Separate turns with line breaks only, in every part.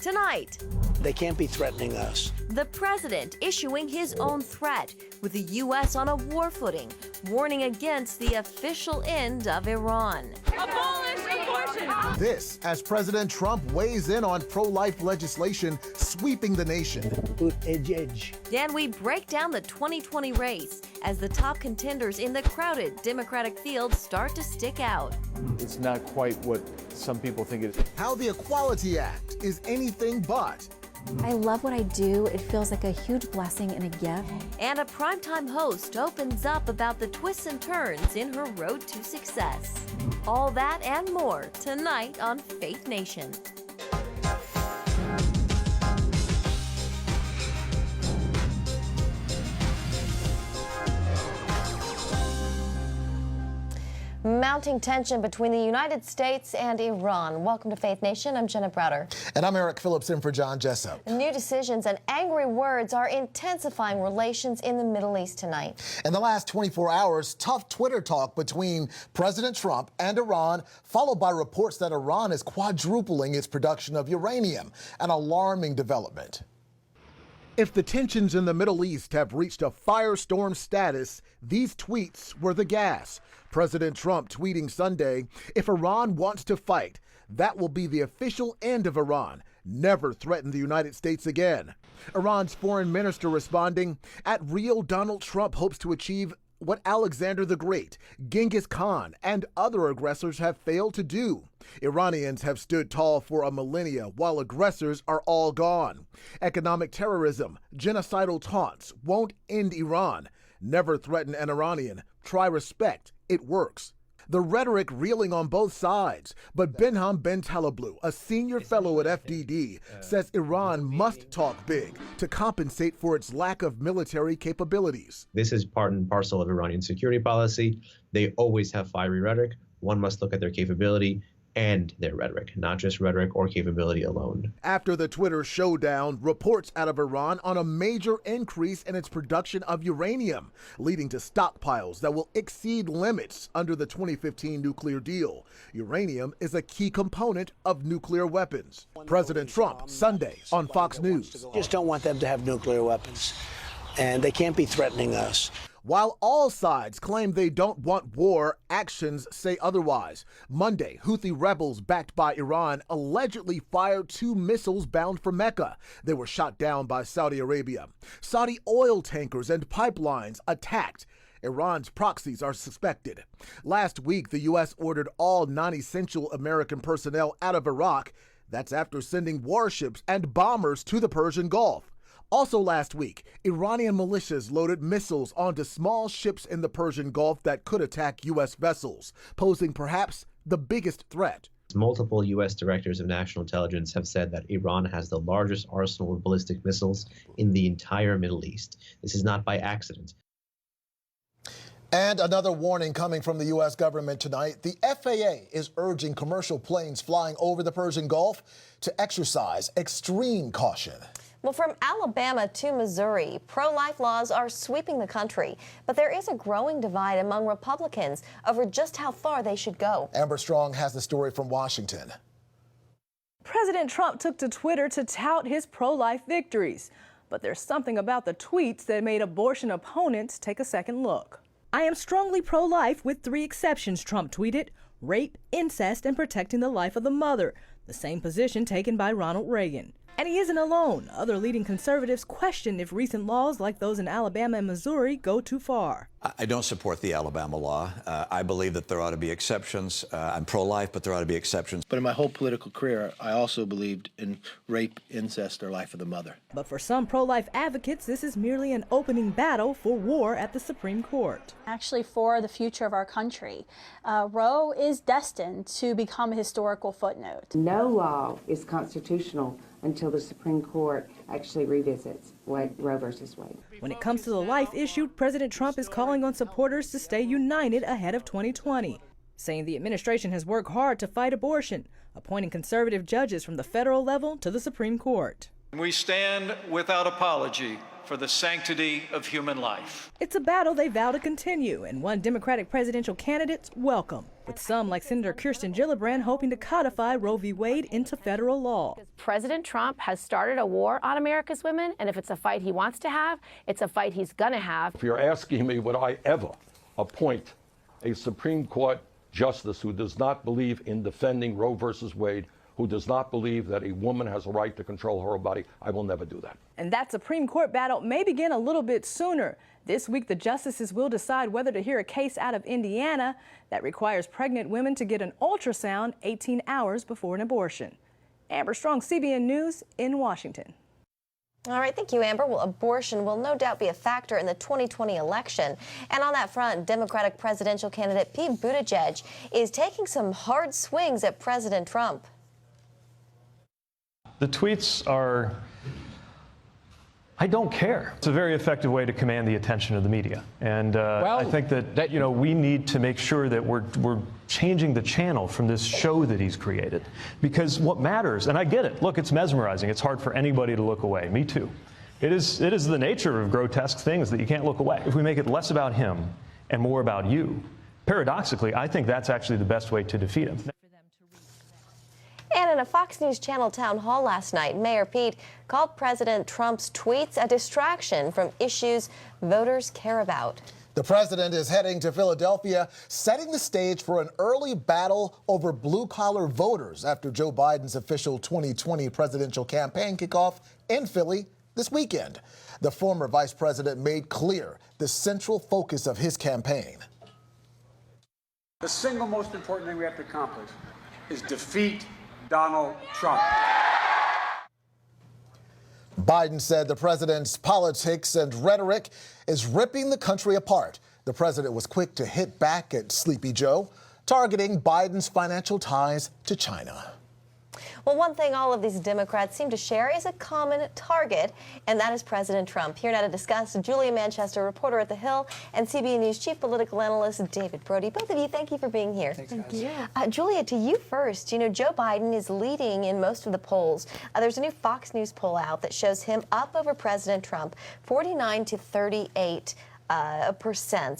Tonight,
they can't be threatening us.
the president issuing his own threat with the U.S. on a war footing, warning against the official end of Iran.
Abolish abortion!
This as President Trump weighs in on pro-life legislation sweeping the nation.
Edge.
And we break down the 2020 race as the top contenders in the crowded Democratic field start to stick out.
It's not quite what some people think it is.
How the Equality Act is anything but.
I love what I do. It feels like a huge blessing and a gift.
And a primetime host opens up about the twists and turns in her road to success. All that and more tonight on Faith Nation. Mounting tension between the United States and Iran. Welcome to Faith Nation. I'm Jenna Browder.
And I'm Eric Phillips in for John Jessup.
New decisions and angry words are intensifying relations in the Middle East tonight.
In the last 24 hours, tough Twitter talk between President Trump and Iran, followed by reports that Iran is quadrupling its production of uranium, an alarming development. If the tensions in the Middle East have reached a firestorm status, these tweets were the gas. President Trump tweeting Sunday, "If Iran wants to fight, that will be the official end of Iran. Never threaten the United States again." Iran's foreign minister responding, "At real Donald Trump hopes to achieve what Alexander the Great, Genghis Khan, and other aggressors have failed to do. Iranians have stood tall for a millennia while aggressors are all gone. Economic terrorism, genocidal taunts won't end Iran. Never threaten an Iranian. Try respect. It works." The rhetoric reeling on both sides, but Benham Ben Taleblu, a senior fellow at FDD, says Iran must talk big to compensate for its lack of military capabilities.
This is part and parcel of Iranian security policy. They always have fiery rhetoric. One must look at their capability and their rhetoric, not just rhetoric or capability alone.
After the Twitter showdown, reports out of Iran on a major increase in its production of uranium, leading to stockpiles that will exceed limits under the 2015 nuclear deal. Uranium is a key component of nuclear weapons. President Trump, Sunday, on Fox News.
Just don't want them to have nuclear weapons, and they can't be threatening us.
While all sides claim they don't want war, actions say otherwise. Monday, Houthi rebels backed by Iran allegedly fired 2 missiles bound for Mecca. They were shot down by Saudi Arabia. Saudi oil tankers and pipelines attacked. Iran's proxies are suspected. Last week, the U.S. ordered all non-essential American personnel out of Iraq. That's after sending warships and bombers to the Persian Gulf. Also last week, Iranian militias loaded missiles onto small ships in the Persian Gulf that could attack U.S. vessels, posing perhaps the biggest threat.
Multiple U.S. directors of national intelligence have said that Iran has the largest arsenal of ballistic missiles in the entire Middle East. This is not by accident.
And another warning coming from the U.S. government tonight. The FAA is urging commercial planes flying over the Persian Gulf to exercise extreme caution.
Well, from Alabama to Missouri, pro-life laws are sweeping the country, but there is a growing divide among Republicans over just how far they should go.
Amber Strong has the story from Washington.
President Trump took to Twitter to tout his pro-life victories. But there's something about the tweets that made abortion opponents take a second look. "I am strongly pro-life with 3 exceptions," Trump tweeted. Rape, incest, and protecting the life of the mother, the same position taken by Ronald Reagan. And he isn't alone. Other leading conservatives question if recent laws like those in Alabama and Missouri go too far.
I don't support the Alabama law. I believe that there ought to be exceptions. I'm pro-life, but there ought to be exceptions.
But in my whole political career, I also believed in rape, incest, or life of the mother.
But for some pro-life advocates, this is merely an opening battle for war at the Supreme Court.
Actually, for the future of our country, Roe is destined to become a historical footnote.
No law is constitutional until the Supreme Court actually revisits Roe versus Wade.
When it comes to the life issue, President Trump is calling on supporters to stay united ahead of 2020, saying the administration has worked hard to fight abortion, appointing conservative judges from the federal level to the Supreme Court.
We stand without apology for the sanctity of human life.
It's a battle they vow to continue, and one Democratic presidential candidate welcome. with some like Senator Kirsten Gillibrand hoping to codify Roe v. Wade into federal law.
President Trump has started a war on America's women, and if it's a fight he wants to have, it's a fight he's gonna have.
If you're asking me, would I ever appoint a Supreme Court justice who does not believe in defending Roe versus Wade, who does not believe that a woman has a right to control her own body, I will never do that.
And that Supreme Court battle may begin a little bit sooner. This week, the justices will decide whether to hear a case out of Indiana that requires pregnant women to get an ultrasound 18 hours before an abortion. Amber Strong, CBN News in Washington.
All right, thank you, Amber. Well, abortion will no doubt be a factor in the 2020 election. And on that front, Democratic presidential candidate Pete Buttigieg is taking some hard swings at President Trump.
The tweets are, I don't care. It's a very effective way to command the attention of the media. And I think that, you know, we need to make sure that we're changing the channel from this show that he's created. Because what matters, and I get it, look, it's mesmerizing. It's hard for anybody to look away. Me too. It is the nature of grotesque things that you can't look away. If we make it less about him and more about you, paradoxically, I think that's actually the best way to defeat him.
And in a Fox News Channel town hall last night, Mayor Pete called President Trump's tweets a distraction from issues voters care about.
The president is heading to Philadelphia, setting the stage for an early battle over blue-collar voters after Joe Biden's official 2020 presidential campaign kickoff in Philly this weekend. The former vice president made clear the central focus of his campaign.
The single most important thing we have to accomplish is defeat Donald Trump.
Biden said the president's politics and rhetoric is ripping the country apart. The president was quick to hit back at Sleepy Joe, targeting Biden's financial ties to China.
Well, one thing all of these Democrats seem to share is a common target, and that is President Trump. Here now to discuss, Julia Manchester, reporter at The Hill, and CBN News chief political analyst David Brody. Both of you, thank you for being here.
Thank you.
Julia, to you first. You know, Joe Biden is leading in most of the polls. There's a new Fox News poll out that shows him up over President Trump, 49 to 38%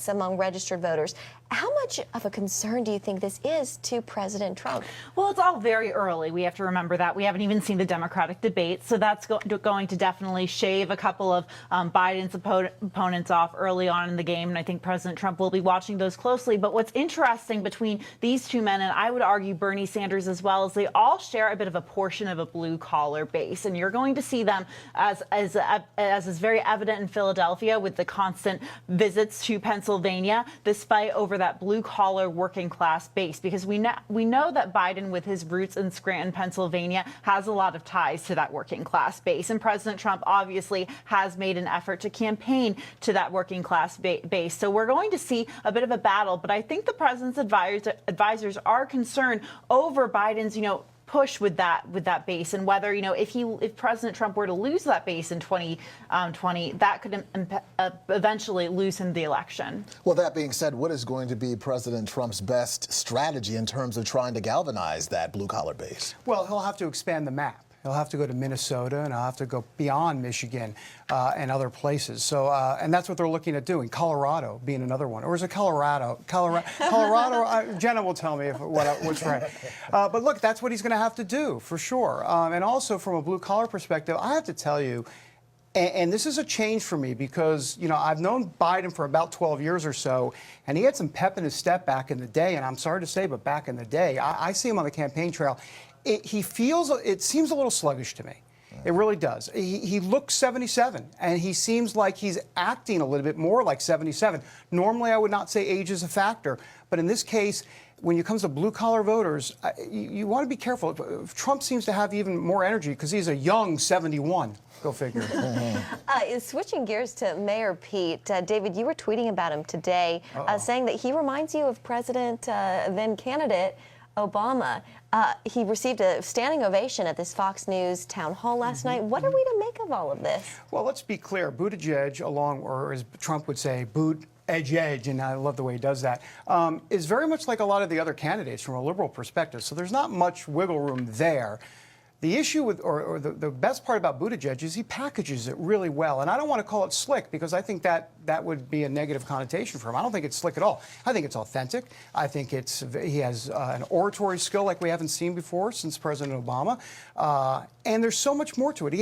among registered voters. How much of a concern do you think this is to President Trump?
Well, it's all very early. We have to remember that. We haven't even seen the Democratic debate, so that's going to definitely shave a couple of Biden's opponents off early on in the game, and I think President Trump will be watching those closely. But what's interesting between these two men, and I would argue Bernie Sanders as well, is they all share a bit of a portion of a blue-collar base, and you're going to see them, as is very evident in Philadelphia with the constant visits to Pennsylvania, this fight over that blue-collar working class base, because we know that Biden, with his roots in Scranton, Pennsylvania, has a lot of ties to that working class base, and President Trump obviously has made an effort to campaign to that working class base. So we're going to see a bit of a battle, but I think the president's advisors are concerned over Biden's, push with that base, and whether, if President Trump were to lose that base in 2020, that could eventually lose him the election.
Well, that being said, what is going to be President Trump's best strategy in terms of trying to galvanize that blue-collar base?
Well, he'll have to expand the map. He'll have to go to Minnesota, and he'll have to go beyond Michigan and other places. So, and that's what they're looking at doing. Colorado being another one. Or is it Colorado? Colorado, Jenna will tell me what's right. But look, that's what he's going to have to do, for sure. And also, from a blue-collar perspective, I have to tell you, and this is a change for me because, I've known Biden for about 12 years or so, and he had some pep in his step back in the day. And I'm sorry to say, but back in the day, I see him on the campaign trail. It seems a little sluggish to me. It really does. He looks 77, and he seems like he's acting a little bit more like 77. Normally, I would not say age is a factor, but in this case, when it comes to blue-collar voters, you want to be careful. Trump seems to have even more energy because he's a young 71. Go figure.
Switching gears to Mayor Pete, David, you were tweeting about him today, saying that he reminds you of President, then candidate, Obama. He received a standing ovation at this Fox News town hall last night. What are we to make of all of this?
Well, let's be clear. Buttigieg, or as Trump would say, edge, and I love the way he does that, is very much like a lot of the other candidates from a liberal perspective. So there's not much wiggle room there. The issue with, or the best part about Buttigieg is he packages it really well. And I don't want to call it slick because I think that would be a negative connotation for him. I don't think it's slick at all. I think it's authentic. I think he has an oratory skill like we haven't seen before since President Obama. And there's so much more to it.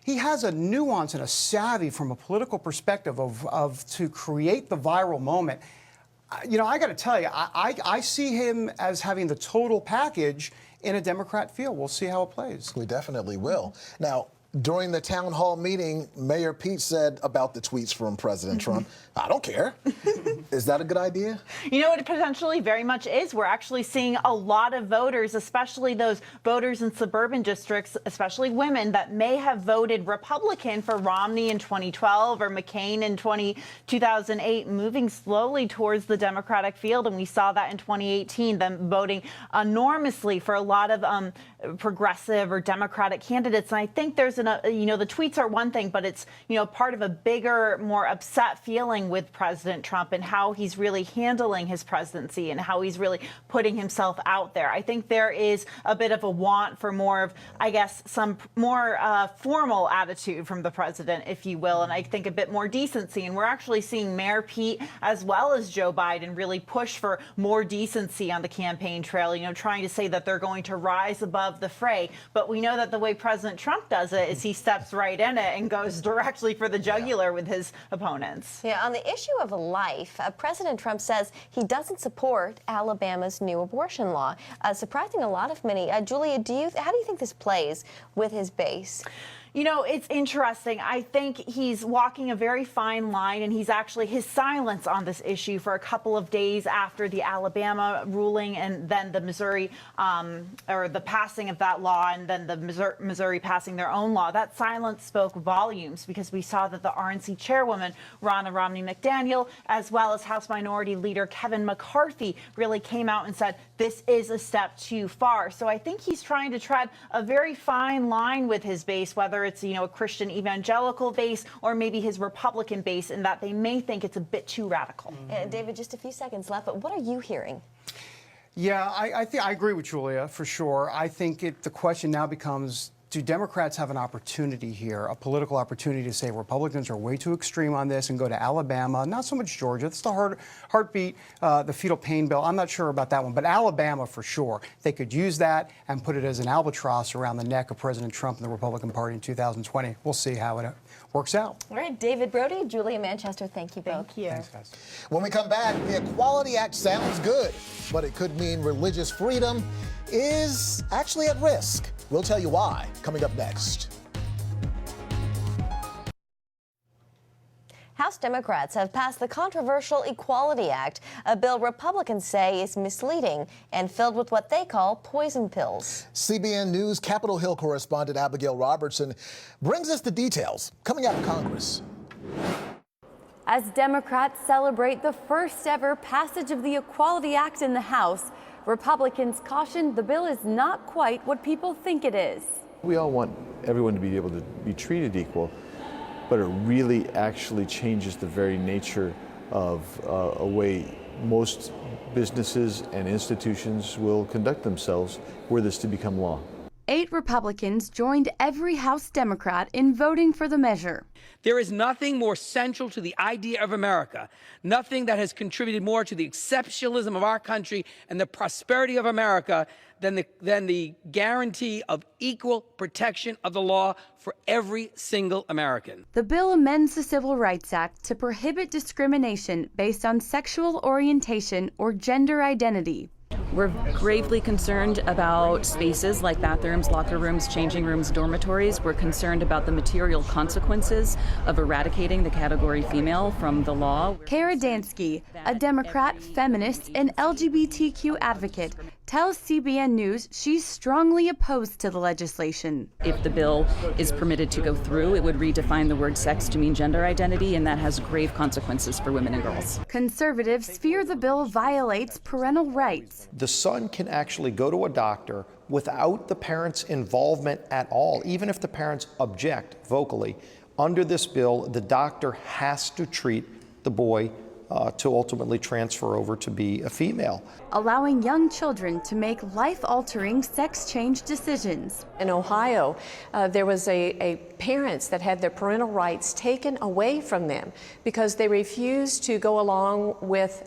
He has a nuance and a savvy from a political perspective to create the viral moment. You know, I got to tell you, I see him as having the total package in a Democrat field. We'll see how it plays.
We definitely will. Now, during the town hall meeting, Mayor Pete said about the tweets from President Trump, I don't care. Is that a good idea?
You know, it potentially very much is. We're actually seeing a lot of voters, especially those voters in suburban districts, especially women, that may have voted Republican for Romney in 2012 or McCain in 2008, moving slowly towards the Democratic field. And we saw that in 2018, them voting enormously for a lot of progressive or Democratic candidates. And I think there's you know, the tweets are one thing, but it's, you know, part of a bigger, more upset feeling with President Trump and how he's really handling his presidency and how he's really putting himself out there. I think there is a bit of a want for more of, I guess, some more formal attitude from the president, if you will, and I think a bit more decency. And we're actually seeing Mayor Pete as well as Joe Biden really push for more decency on the campaign trail, you know, trying to say that they're going to rise above the fray. But we know that the way President Trump does it is he steps right in it and goes directly for the jugular with his opponents.
Yeah, on the issue of life, President Trump says he doesn't support Alabama's new abortion law, surprising a lot of many. Julia, how do you think this plays with his base?
You know, it's interesting. I think he's walking a very fine line, and he's actually, his silence on this issue for a couple of days after the Alabama ruling and then the Missouri, or the passing of that law, and then the Missouri passing their own law. That silence spoke volumes because we saw that the RNC chairwoman, Ronna Romney McDaniel, as well as House Minority Leader Kevin McCarthy, really came out and said, this is a step too far. So I think he's trying to tread a very fine line with his base, whether it's, you know, a Christian evangelical base or maybe his Republican base, in that they may think it's a bit too radical.
David, just a few seconds left, but what are you hearing?
Yeah, I agree with Julia, for sure. I think the question now becomes, do Democrats have an opportunity here, a political opportunity to say Republicans are way too extreme on this and go to Alabama, not so much Georgia, it's the heartbeat, the fetal pain bill. I'm not sure about that one, but Alabama for sure. They could use that and put it as an albatross around the neck of President Trump and the Republican Party in 2020. We'll see how it works out.
All right, David Brody, Julia Manchester, thank you both.
Thank you.
Thanks, guys.
When we come back, the Equality Act sounds good, but it could mean religious freedom is actually at risk. We'll tell you why, coming up next.
House Democrats have passed the controversial Equality Act, a bill Republicans say is misleading and filled with what they call poison pills.
CBN News Capitol Hill correspondent Abigail Robertson brings us the details coming out of Congress.
As Democrats celebrate the first ever passage of the Equality Act in the House, Republicans caution the bill is not quite what people think it is.
We all want everyone to be able to be treated equal, but it really actually changes the very nature of a way most businesses and institutions will conduct themselves were this to become law.
8 Republicans joined every House Democrat in voting for the measure.
There is nothing more central to the idea of America, nothing that has contributed more to the exceptionalism of our country and the prosperity of America than the guarantee of equal protection of the law for every single American.
The bill amends the Civil Rights Act to prohibit discrimination based on sexual orientation or gender identity.
We're gravely concerned about spaces like bathrooms, locker rooms, changing rooms, dormitories. We're concerned about the material consequences of eradicating the category female from the law.
Kara Dansky, a Democrat, feminist, and LGBTQ advocate, tells CBN News she's strongly opposed to the legislation.
If the bill is permitted to go through, it would redefine the word sex to mean gender identity, and that has grave consequences for women and girls.
Conservatives fear the bill violates parental rights.
The son can actually go to a doctor without the parent's involvement at all, even if the parents object vocally. Under this bill, the doctor has to treat the boy to ultimately transfer over to be a female.
Allowing young children to make life-altering sex change decisions.
In Ohio, there was parents that had their parental rights taken away from them because they refused to go along with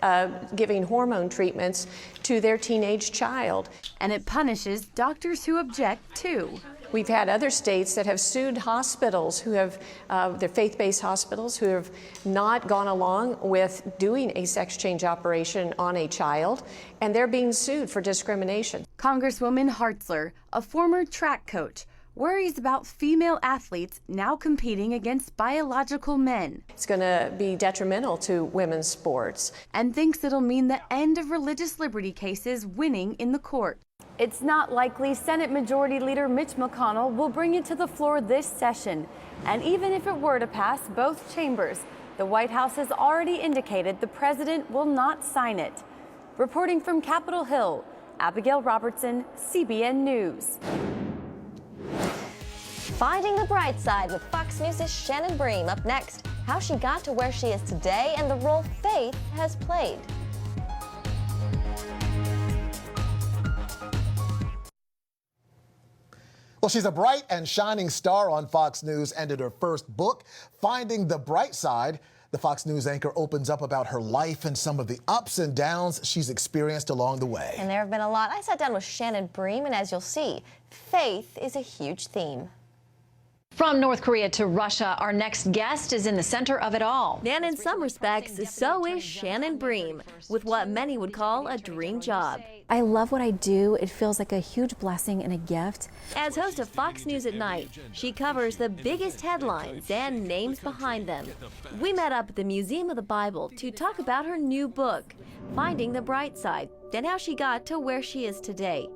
giving hormone treatments to their teenage child.
And it punishes doctors who object too.
We've had other states that have sued hospitals who have, their faith-based hospitals who have not gone along with doing a sex change operation on a child, and they're being sued for discrimination.
Congresswoman Hartzler, a former track coach, worries about female athletes now competing against biological men.
It's going to be detrimental to women's sports.
And thinks it'll mean the end of religious liberty cases winning in the court. It's not likely Senate Majority Leader Mitch McConnell will bring it to the floor this session. And even if it were to pass both chambers, the White House has already indicated the president will not sign it. Reporting from Capitol Hill, Abigail Robertson, CBN News.
Finding the bright side with Fox News' Shannon Bream. Up next, how she got to where she is today and the role faith has played.
Well, she's a bright and shining star on Fox News, and in her first book, Finding the Bright Side, the Fox News anchor opens up about her life and some of the ups and downs she's experienced along the way.
And there have been a lot. I sat down with Shannon Bream, and as you'll see, faith is a huge theme.
From North Korea to Russia, our next guest is in the center of it all.
And in some respects, so is Shannon Bream, with what many would call a dream job.
I love what I do. It feels like a huge blessing and a gift.
As host of Fox News at Night, she covers the biggest headlines and names behind them. We met up at the Museum of the Bible to talk about her new book, Finding the Bright Side, and how she got to where she is today.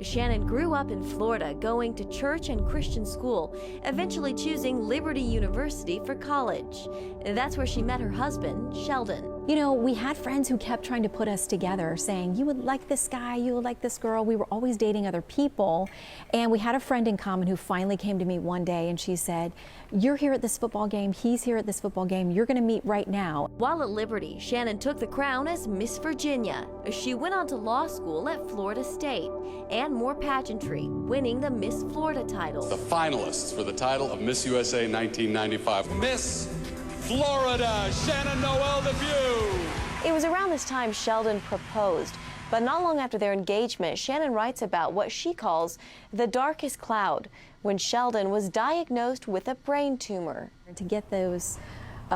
Shannon grew up in Florida, going to church and Christian school, eventually choosing Liberty University for college. That's where she met her husband, Sheldon.
You know, we had friends who kept trying to put us together, saying, you would like this guy, you would like this girl. We were always dating other people. And we had a friend in common who finally came to me one day and she said, you're here at this football game, he's here at this football game, you're gonna meet right now.
While at Liberty, Shannon took the crown as Miss Virginia. She went on to law school at Florida State and more pageantry, winning the Miss Florida title.
The finalists for the title of Miss USA 1995. Miss Florida, Shannon Noel DePew.
It was around this time Sheldon proposed, but not long after their engagement, Shannon writes about what she calls the darkest cloud, when Sheldon was diagnosed with a brain tumor.
To get those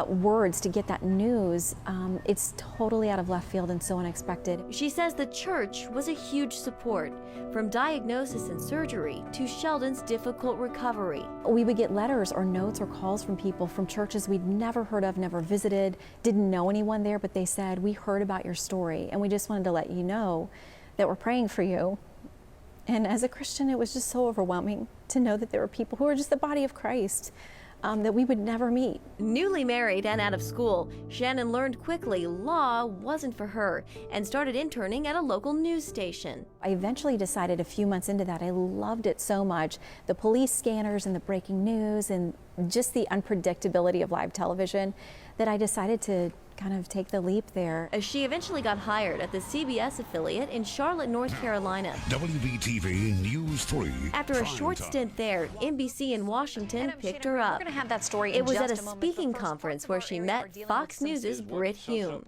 words, to get that news, it's totally out of left field and so unexpected.
She says the church was a huge support, from diagnosis and surgery to Sheldon's difficult recovery.
We would get letters or notes or calls from people from churches we'd never heard of, never visited, didn't know anyone there, but they said, we heard about your story and we just wanted to let you know that we're praying for you. And as a Christian, it was just so overwhelming to know that there were people who are just the body of Christ that we would never meet.
Newly married and out of school, Shannon learned quickly law wasn't for her and started interning at a local news station.
I eventually decided a few months into that, I loved it so much. The police scanners and the breaking news and just the unpredictability of live television that I decided to kind of take the leap there.
She eventually got hired at the CBS affiliate in Charlotte, North Carolina.
WBTV News 3.
After a short stint there, NBC in Washington picked her up.
We're going to have that story
It was at a speaking conference where she met Fox News' Britt Hume.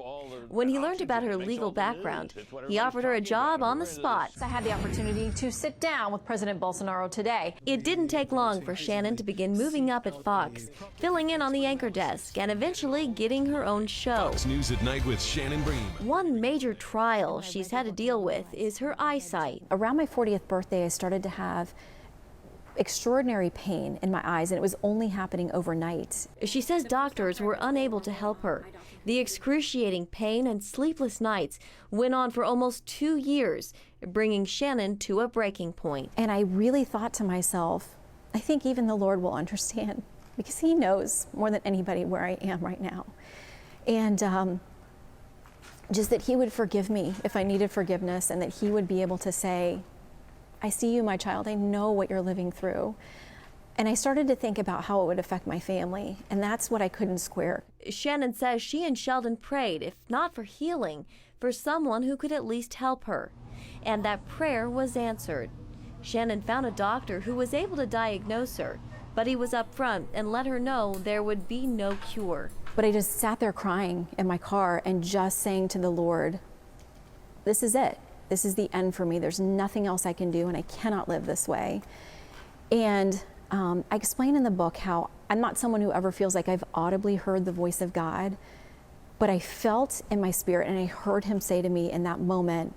When he learned about her legal background, he offered her a job on the spot.
I had the opportunity to sit down with President Bolsonaro today.
It didn't take long for Shannon to begin moving up at Fox, filling in on the anchor desk, and eventually getting her own show.
Fox News at Night with Shannon Bream.
One major trial she's had to deal with is her eyesight.
Around my 40th birthday, I started to have extraordinary pain in my eyes, and it was only happening overnight.
She says doctors were unable to help her. The excruciating pain and sleepless nights went on for almost 2 years, bringing Shannon to a breaking point.
And I really thought to myself, I think even the Lord will understand, because he knows more than anybody where I am right now. And just that he would forgive me if I needed forgiveness, and that he would be able to say, I see you, my child. I know what you're living through. And I started to think about how it would affect my family, and that's what I couldn't square.
Shannon says she and Sheldon prayed, if not for healing, for someone who could at least help her. And that prayer was answered. Shannon found a doctor who was able to diagnose her, but he was upfront and let her know there would be no cure.
But I just sat there crying in my car and just saying to the Lord, this is it. This is the end for me. There's nothing else I can do, and I cannot live this way. And I explain in the book how I'm not someone who ever feels like I've audibly heard the voice of God, but I felt in my spirit and I heard him say to me in that moment,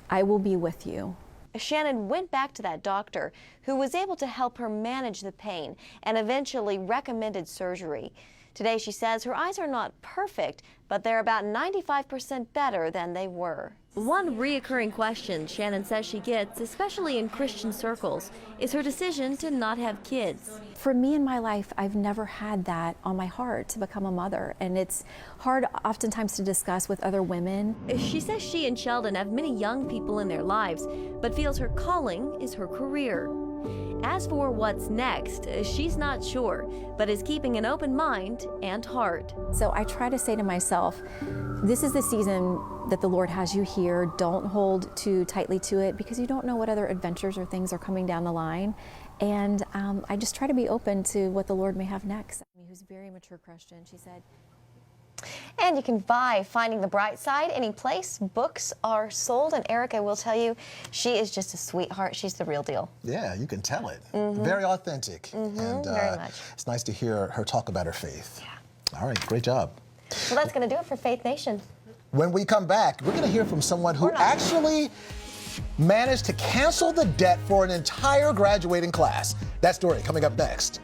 I will be with you.
Shannon went back to that doctor who was able to help her manage the pain and eventually recommended surgery. Today, she says her eyes are not perfect, but they're about 95% better than they were.
One reoccurring question Shannon says she gets, especially in Christian circles, is her decision to not have kids.
For me in my life, I've never had that on my heart to become a mother, and it's hard oftentimes to discuss with other women.
She says she and Sheldon have many young people in their lives, but feels her calling is her career. As for what's next, she's not sure, but is keeping an open mind and heart.
So I try to say to myself, this is the season that the Lord has you here. Don't hold too tightly to it because you don't know what other adventures or things are coming down the line. And I just try to be open to what the Lord may have next. Who's a very mature Christian, she said.
And you can buy Finding the Bright Side any place books are sold. And Eric, I will tell you, she is just a sweetheart. She's the real deal.
Yeah, you can tell it. Very authentic. And
very much.
It's nice to hear her talk about her faith. Yeah. All right, great job.
Well, that's going to do it for Faith Nation.
When we come back, we're going to hear from someone who actually managed to cancel the debt for an entire graduating class. That story coming up next.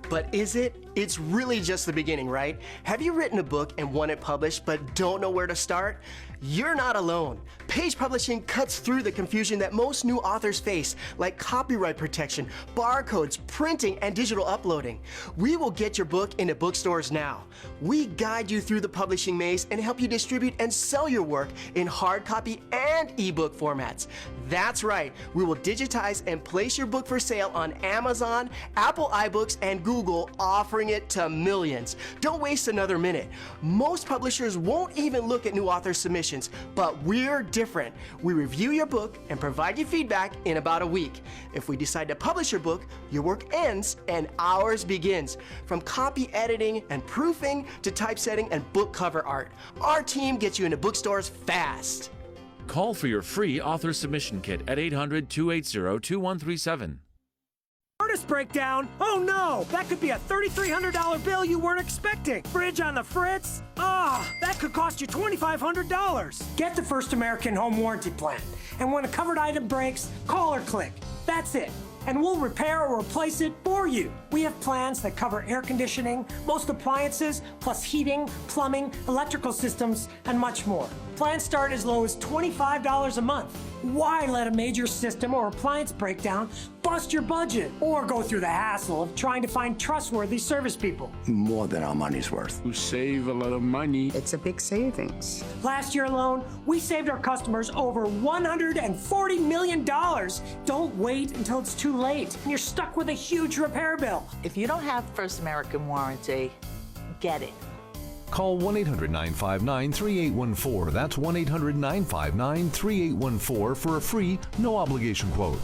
But is it? It's really just the beginning, right? Have you written a book and want it published but don't know where to start? You're not alone. Page Publishing cuts through the confusion that most new authors face, like copyright protection, barcodes, printing, and digital uploading. We will get your book into bookstores now. We guide you through the publishing maze and help you distribute and sell your work in hard copy and ebook formats. That's right, we will digitize and place your book for sale on Amazon, Apple iBooks, and Google, offering it to millions. Don't waste another minute. Most publishers won't even look at new author submissions, but we're different. We review your book and provide you feedback in about a week. If we decide to publish your book, your work ends and ours begins. From copy editing and proofing to typesetting and book cover art, our team gets you into bookstores fast.
Call for your free author submission kit at 800-280-2137.
Artist breakdown? Oh no, that could be a $3,300 bill you weren't expecting. Fridge on the fritz? That could cost you $2,500. Get the First American Home Warranty Plan. And when a covered item breaks, call or click. That's it. And we'll repair or replace it for you. We have plans that cover air conditioning, most appliances, plus heating, plumbing, electrical systems, and much more. Plans start as low as $25 a month. Why let a major system or appliance breakdown bust your budget or go through the hassle of trying to find trustworthy service people?
More than our money's worth.
You save a lot of money.
It's a big savings.
Last year alone, we saved our customers over $140 million. Don't wait until it's too late and you're stuck with a huge repair bill.
If you don't have First American Warranty, get it.
Call 1-800-959-3814. That's 1-800-959-3814 for a free, no obligation quote.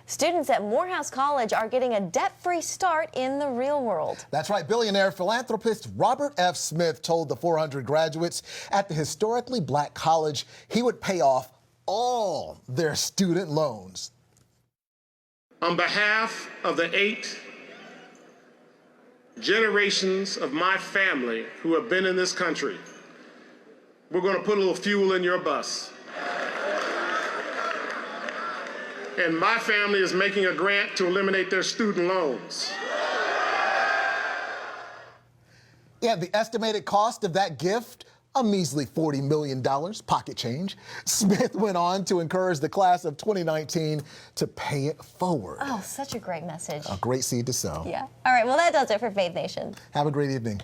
Students at Morehouse College are getting a debt-free start in the real world.
That's right. Billionaire philanthropist Robert F. Smith told the 400 graduates at the historically black college he would pay off all their student loans.
On behalf of the 8 generations of my family who have been in this country, we're going to put a little fuel in your bus. And my family is making a grant to eliminate their student loans.
Yeah, the estimated cost of that gift, a measly $40 million, pocket change. Smith went on to encourage the class of 2019 to pay it forward.
Oh, such a great message.
A great seed to sow.
Yeah. All right, well, that does it for Faith Nation.
Have a great evening.